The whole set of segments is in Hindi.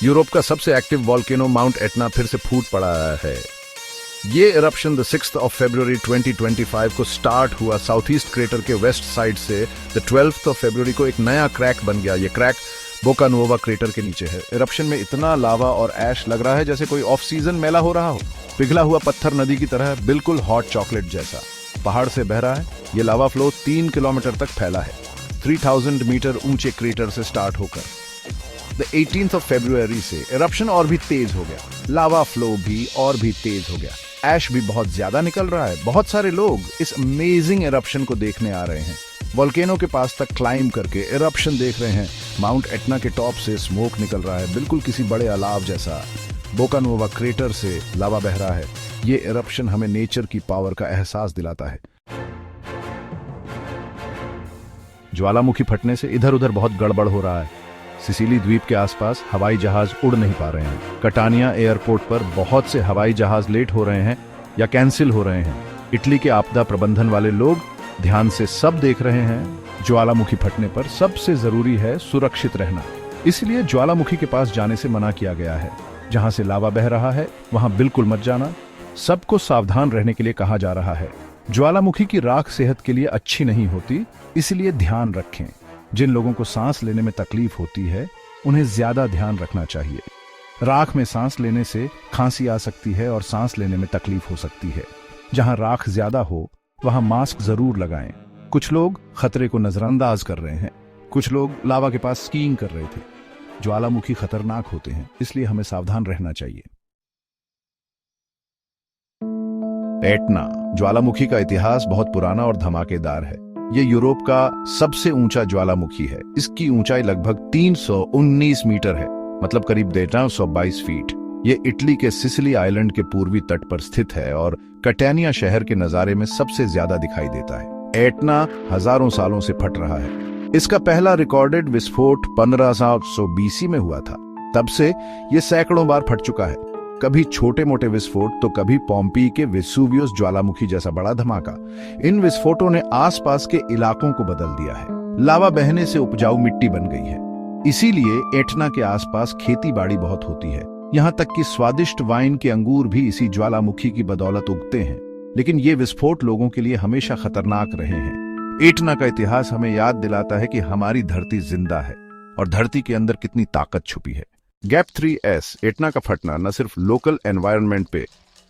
यूरोप का सबसे एक्टिव वॉल्केनो माउंट एटना फिर से फूट पड़ा है। ये eruption the 6th of February 2025 को स्टार्ट हुआ साउथ ईस्ट क्रेटर के वेस्ट साइड से। द 12th of February को एक नया क्रैक बन गया। ये क्रैक बोका नोवा क्रेटर के नीचे है। इरप्शन में इतना लावा और ऐश लग रहा है जैसे कोई ऑफ सीजन मेला हो रहा हो। पिघला हुआ पत्थर नदी की तरह, बिल्कुल हॉट चॉकलेट जैसा पहाड़ से बह रहा है। ये लावा फ्लो 3 किलोमीटर तक फैला है, 3000 मीटर ऊंचे क्रेटर से स्टार्ट होकर। द 18th of February से इरप्शन और भी तेज हो गया, लावा फ्लो भी और भी तेज हो गया, ऐश भी बहुत ज्यादा निकल रहा है। बहुत सारे लोग इस अमेजिंग इरप्शन को देखने आ रहे हैं। वोल्केनो के पास तक क्लाइम करके इरप्शन देख रहे हैं। माउंट एटना के टॉप से स्मोक निकल रहा है, बिल्कुल किसी बड़े अलाव जैसा। बोका नोवा क्रेटर से लावा बह रहा है। ये इरप्शन हमें नेचर की पावर का एहसास दिलाता है। ज्वालामुखी फटने से इधर उधर बहुत गड़बड़ हो रहा है। सिसिली द्वीप के आसपास हवाई जहाज उड़ नहीं पा रहे हैं। कटानिया एयरपोर्ट पर बहुत से हवाई जहाज लेट हो रहे हैं या कैंसिल हो रहे हैं। इटली के आपदा प्रबंधन वाले लोग ध्यान से सब देख रहे हैं। ज्वालामुखी फटने पर सबसे जरूरी है सुरक्षित रहना, इसलिए ज्वालामुखी के पास जाने से मना किया गया है। जहां से लावा बह रहा है वहां बिल्कुल मत जाना। सबको सावधान रहने के लिए कहा जा रहा है। ज्वालामुखी की राख सेहत के लिए अच्छी नहीं होती, इसलिए ध्यान रखें। जिन लोगों को सांस लेने में तकलीफ होती है उन्हें ज्यादा ध्यान रखना चाहिए। राख में सांस लेने से खांसी आ सकती है और सांस लेने में तकलीफ हो सकती है। जहां राख ज्यादा हो वहां मास्क जरूर लगाएं। कुछ लोग खतरे को नजरअंदाज कर रहे हैं। कुछ लोग लावा के पास स्कीइंग कर रहे थे। ज्वालामुखी खतरनाक होते हैं, इसलिए हमें सावधान रहना चाहिए। एटना ज्वालामुखी का इतिहास बहुत पुराना और धमाकेदार है। ये यूरोप का सबसे ऊंचा ज्वालामुखी है। इसकी ऊंचाई लगभग 319 मीटर है, मतलब करीब 122 फीट। ये इटली के सिसिली आइलैंड के पूर्वी तट पर स्थित है और कटैनिया शहर के नजारे में सबसे ज्यादा दिखाई देता है। एटना हजारों सालों से फट रहा है। इसका पहला रिकॉर्डेड विस्फोट 1500 BC में हुआ था। तब से ये सैकड़ों बार फट चुका है। कभी छोटे मोटे विस्फोट तो कभी पोम्पी के वेसुवियस ज्वालामुखी जैसा बड़ा धमाका। इन विस्फोटों ने आसपास के इलाकों को बदल दिया है। लावा बहने से उपजाऊ मिट्टी बन गई है, इसीलिए एटना के आसपास खेती बाड़ी बहुत होती है। यहाँ तक कि स्वादिष्ट वाइन के अंगूर भी इसी ज्वालामुखी की बदौलत उगते हैं। लेकिन ये विस्फोट लोगों के लिए हमेशा खतरनाक रहे हैं। एटना का इतिहास हमें याद दिलाता है कि हमारी धरती जिंदा है और धरती के अंदर कितनी ताकत छुपी है। गैप 3S एटना का फटना न सिर्फ लोकल एनवायरनमेंट पे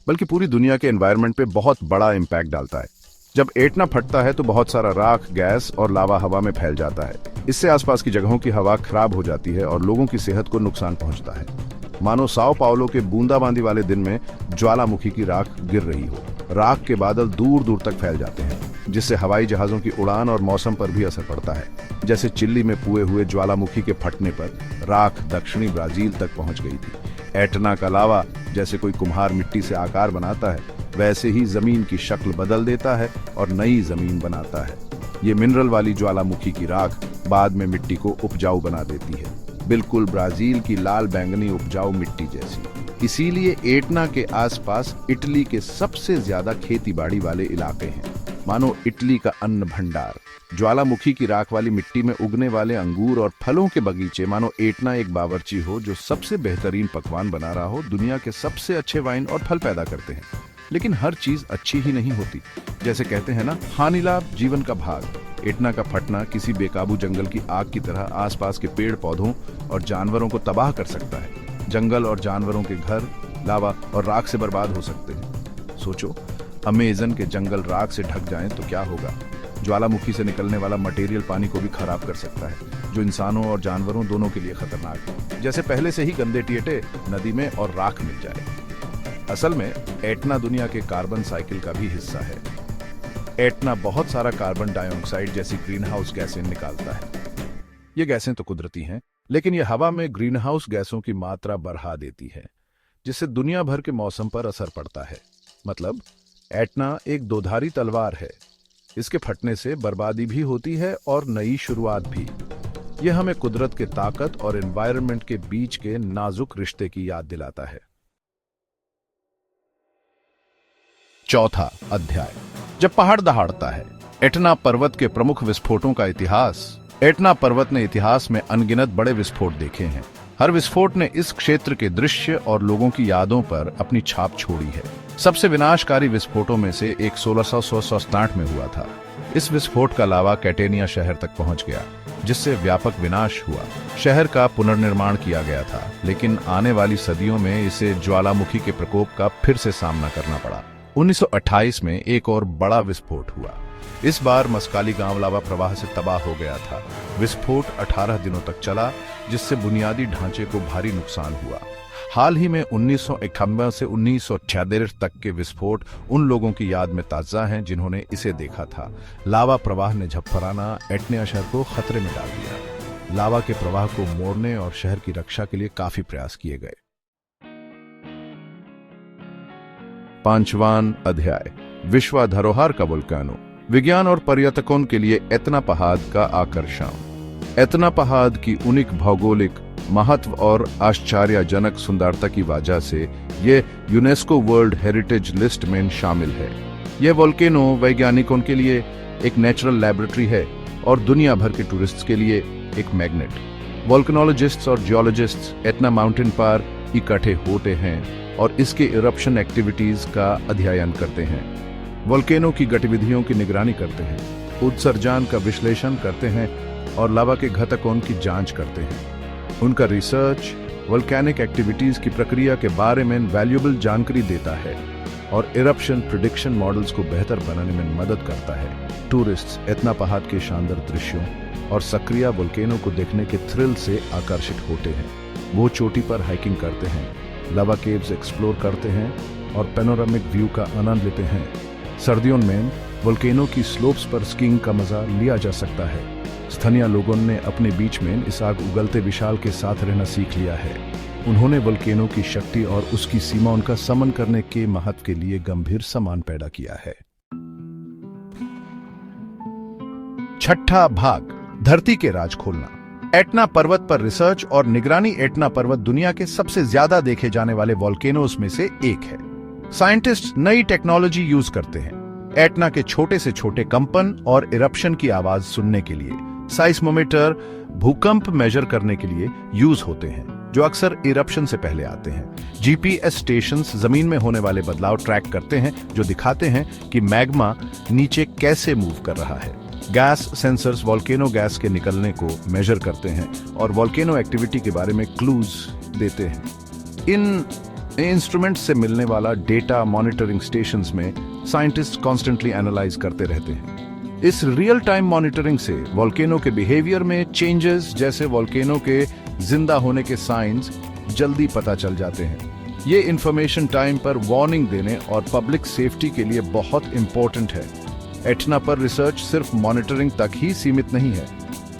बल्कि पूरी दुनिया के एनवायरनमेंट पे बहुत बड़ा इम्पैक्ट डालता है। जब एटना फटता है तो बहुत सारा राख, गैस और लावा हवा में फैल जाता है। इससे आसपास की जगहों की हवा खराब हो जाती है और लोगों की सेहत को नुकसान पहुंचता है। मानो साओ पाउलो के बूंदाबांदी वाले दिन में ज्वालामुखी की राख गिर रही हो। राख के बादल दूर दूर तक फैल जाते हैं, जिससे हवाई जहाजों की उड़ान और मौसम पर भी असर पड़ता है। जैसे चिल्ली में पुए हुए ज्वालामुखी के फटने पर राख दक्षिणी ब्राजील तक पहुंच गई थी। एटना का लावा जैसे कोई कुम्हार मिट्टी से आकार बनाता है, वैसे ही जमीन की शक्ल बदल देता है और नई जमीन बनाता है। ये मिनरल वाली ज्वालामुखी की राख बाद में मिट्टी को उपजाऊ बना देती है, बिल्कुल ब्राजील की लाल बैंगनी उपजाऊ मिट्टी जैसी। इसीलिए एटना के आसपास इटली के सबसे ज्यादा खेतीबाड़ी वाले इलाके हैं। मानो इटली का अन्न भंडार। ज्वालामुखी की राख वाली मिट्टी में उगने वाले अंगूर और फलों के बगीचे, मानो एटना एक बावर्ची हो जो सबसे बेहतरीन पकवान बना रहा हो। दुनिया के सबसे अच्छे वाइन और फल पैदा करते हैं। लेकिन हर चीज अच्छी ही नहीं होती। जैसे कहते हैं ना, हानि लाभ जीवन का भाग। एटना का फटना किसी बेकाबू जंगल की आग की तरह आसपास के पेड़ पौधों और जानवरों को तबाह कर सकता है। जंगल और जानवरों के घर लावा और राख से बर्बाद हो सकते हैं। सोचो, अमेज़न के जंगल राख से ढक जाएं तो क्या होगा। ज्वालामुखी से निकलने वाला मटेरियल पानी को भी खराब कर सकता है, जो इंसानों और जानवरों दोनों के लिए खतरनाक है। जैसे पहले से ही गंदे टिएटे नदी में और राख मिल जाए। असल में एटना दुनिया के कार्बन साइकिल का भी हिस्सा है। एटना बहुत सारा कार्बन डाइऑक्साइड जैसी ग्रीन हाउस गैसें निकालता है। ये गैसें तो कुदरती हैं, लेकिन ये हवा में ग्रीन हाउस गैसों की मात्रा बढ़ा देती है, जिससे दुनिया भर के मौसम पर असर पड़ता है। मतलब एटना एक दोधारी तलवार है। इसके फटने से बर्बादी भी होती है और नई शुरुआत भी। यह हमें कुदरत के ताकत और एनवायरनमेंट के बीच के नाजुक रिश्ते की याद दिलाता है। चौथा अध्याय, जब पहाड़ दहाड़ता है। एटना पर्वत के प्रमुख विस्फोटों का इतिहास। एटना पर्वत ने इतिहास में अनगिनत बड़े विस्फोट देखे हैं। हर विस्फोट ने इस क्षेत्र के दृश्य और लोगों की यादों पर अपनी छाप छोड़ी है। सबसे विनाशकारी विस्फोटों में से एक 1667 में हुआ था। इस विस्फोट का लावा कैटेनिया शहर तक पहुंच गया, जिससे व्यापक विनाश हुआ। शहर का पुनर्निर्माण किया गया था, लेकिन आने वाली सदियों में इसे ज्वालामुखी के प्रकोप का फिर से सामना करना पड़ा। 1928 में एक और बड़ा विस्फोट हुआ। इस बार मस्काली गांव लावा प्रवाह से तबाह हो गया था। विस्फोट 18 दिनों तक चला, जिससे बुनियादी ढांचे को भारी नुकसान हुआ। हाल ही में 1951 से 1976 तक के विस्फोट उन लोगों की याद में ताजा हैं जिन्होंने इसे देखा था। लावा प्रवाह ने झपफराना एटना शहर को खतरे में डाल दिया। लावा के प्रवाह को मोड़ने और शहर की रक्षा के लिए काफी प्रयास किए गए। 5वां अध्याय, विश्व धरोहर का वोल्केनो। विज्ञान और पर्यटकों के लिए एतना पहाड़ का आकर्षण। एतना पहाड़ की उनिक भौगोलिक महत्व और आश्चर्यजनक सुंदरता की वजह से ये यूनेस्को वर्ल्ड हेरिटेज लिस्ट में शामिल है। यह वोल्केनो वैज्ञानिकों के लिए एक नेचुरल लैबोरेटरी है और दुनिया भर के टूरिस्ट्स के लिए एक मैग्नेट। वोल्केनोलॉजिस्ट्स और जियोलॉजिस्ट्स एतना माउंटेन पर इकट्ठे होते हैं और इसके इरप्शन एक्टिविटीज का अध्ययन करते हैं। वोल्केनो की गतिविधियों की निगरानी करते हैं, उत्सर्जन का विश्लेषण करते हैं और लावा के घटकों की जांच करते हैं। उनका रिसर्च वोल्केनिक एक्टिविटीज की प्रक्रिया के बारे में वैल्यूएबल जानकारी देता है और इरप्शन प्रिडिक्शन मॉडल्स को बेहतर बनाने में मदद करता है। टूरिस्ट्स एतना पहाड़ के शानदार दृश्यों और सक्रिय वोल्केनो को देखने के थ्रिल से आकर्षित होते हैं। वो चोटी पर हाइकिंग करते हैं, लावा केव्स एक्सप्लोर करते हैं और पैनोरामिक व्यू का आनंद लेते हैं। सर्दियों में वोल्केनो की स्लोप्स पर स्कीइंग का मजा लिया जा सकता है। स्थानीय लोगों ने अपने बीच में इस आग उगलते विशाल के साथ रहना सीख लिया है। उन्होंने वोल्केनो की शक्ति और उसकी सीमाओं का समन करने के महत्व के लिए गंभीर सम्मान पैदा किया है। 6ठा भाग, धरती के राज खोलना। एटना पर्वत पर रिसर्च और निगरानी। एटना पर्वत दुनिया के सबसे ज्यादा देखे जाने वाले वोल्केनोज में से एक है। साइंटिस्ट नई टेक्नोलॉजी यूज करते हैं एटना के छोटे से छोटे कंपन और इरप्शन की आवाज सुनने के लिए। साइस्मोमीटर भूकंप मेजर करने के लिए यूज होते हैं, जो अक्सर इरप्शन से पहले आते हैं। जीपीएस स्टेशंस जमीन में होने वाले बदलाव ट्रैक करते हैं, जो दिखाते हैं कि मैग्मा नीचे कैसे मूव कर रहा है। गैस सेंसर्स वोल्केनो गैस के निकलने को मेजर करते हैं और वोल्केनो एक्टिविटी के बारे में क्लूज देते हैं। इन इंस्ट्रूमेंट से मिलने वाला डेटा मॉनिटरिंग स्टेशंस में साइंटिस्ट कॉन्स्टेंटली एनालाइज करते रहते हैं। इस रियल टाइम मॉनिटरिंग से वोल्केनो के बिहेवियर में चेंजेस, जैसे वोल्केनो के जिंदा होने के साइंस, जल्दी पता चल जाते हैं। ये इंफॉर्मेशन टाइम पर वार्निंग देने और पब्लिक सेफ्टी के लिए बहुत इंपॉर्टेंट है। एटना पर रिसर्च सिर्फ मॉनिटरिंग तक ही सीमित नहीं है।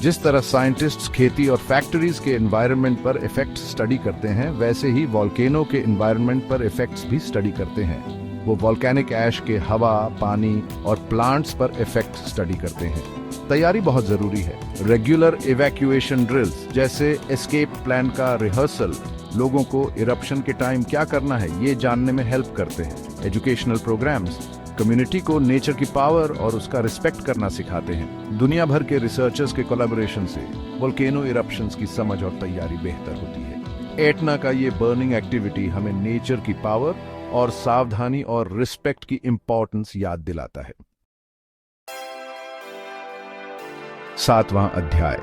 जिस तरह साइंटिस्ट्स खेती और फैक्ट्रीज के एनवायरनमेंट पर इफेक्ट स्टडी करते हैं, वैसे ही वोल्केनो के एनवायरनमेंट पर इफेक्ट्स भी स्टडी करते हैं। वो वोल्केनिक ऐश के हवा, पानी और प्लांट्स पर इफेक्ट स्टडी करते हैं। तैयारी बहुत जरूरी है। रेगुलर इवैक्यूएशन ड्रिल्स जैसे एस्केप प्लान का रिहर्सल लोगों को इरप्शन के टाइम क्या करना है ये जानने में हेल्प करते हैं। एजुकेशनल प्रोग्राम्स कम्युनिटी को नेचर की पावर और उसका रिस्पेक्ट करना सिखाते हैं। दुनिया भर के रिसर्चर्स के कोलैबोरेशन से वोल्केनो इरप्शंस की समझ और तैयारी बेहतर होती है। एटना का ये बर्निंग एक्टिविटी हमें नेचर की पावर और सावधानी और रिस्पेक्ट की इंपॉर्टेंस याद दिलाता है। 7वां अध्याय,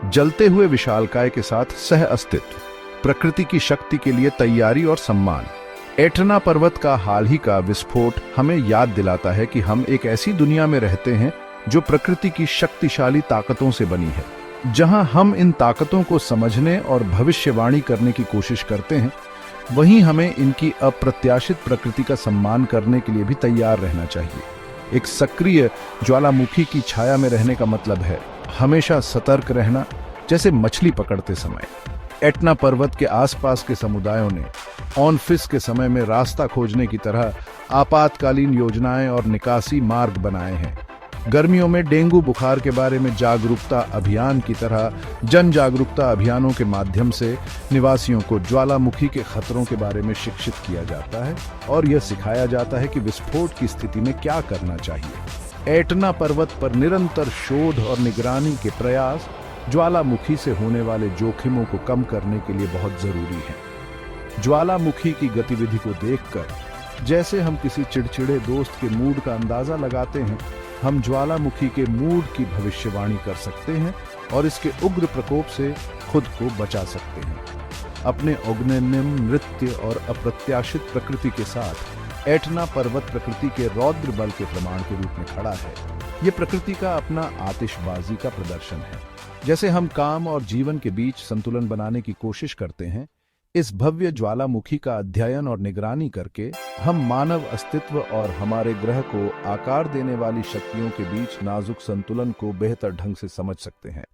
जलते हुए विशालकाय के साथ सह अस्तित्व। प्रकृति की शक्ति के लिए तैयारी और सम्मान। एटना पर्वत का हाल ही का विस्फोट हमें याद दिलाता है कि हम एक ऐसी दुनिया में रहते हैं जो प्रकृति की शक्तिशाली ताकतों से बनी है। जहां हम इन ताकतों को समझने और भविष्यवाणी करने की कोशिश करते हैं, वहीं हमें इनकी अप्रत्याशित प्रकृति का सम्मान करने के लिए भी तैयार रहना चाहिए। एक सक्रिय ज्वालामुखी की छाया में रहने का मतलब है हमेशा सतर्क रहना, जैसे मछली पकड़ते समय। एटना पर्वत के आसपास के समुदायों ने ऑनफिस के समय में रास्ता खोजने की तरह आपातकालीन योजनाएं और निकासी मार्ग बनाए हैं। गर्मियों में डेंगू बुखार के बारे में जागरूकता अभियान की तरह जन जागरूकता अभियानों के माध्यम से निवासियों को ज्वालामुखी के खतरों के बारे में शिक्षित किया जाता है और यह सिखाया जाता है कि विस्फोट की स्थिति में क्या करना चाहिए। एटना पर्वत पर निरंतर शोध और निगरानी के प्रयास ज्वालामुखी से होने वाले जोखिमों को कम करने के लिए बहुत जरूरी है। ज्वालामुखी की गतिविधि को देखकर जैसे हम किसी चिड़चिड़े दोस्त के मूड का अंदाजा लगाते हैं, हम ज्वालामुखी के मूड की भविष्यवाणी कर सकते हैं और इसके उग्र प्रकोप से खुद को बचा सकते हैं। अपने ऑग्नेनिम नृत्य और अप्रत्याशित प्रकृति के साथ एटना पर्वत प्रकृति के रौद्र बल के प्रमाण के रूप में खड़ा है। यह प्रकृति का अपना आतिशबाजी का प्रदर्शन है। जैसे हम काम और जीवन के बीच संतुलन बनाने की कोशिश करते हैं, इस भव्य ज्वालामुखी का अध्ययन और निगरानी करके हम मानव अस्तित्व और हमारे ग्रह को आकार देने वाली शक्तियों के बीच नाजुक संतुलन को बेहतर ढंग से समझ सकते हैं।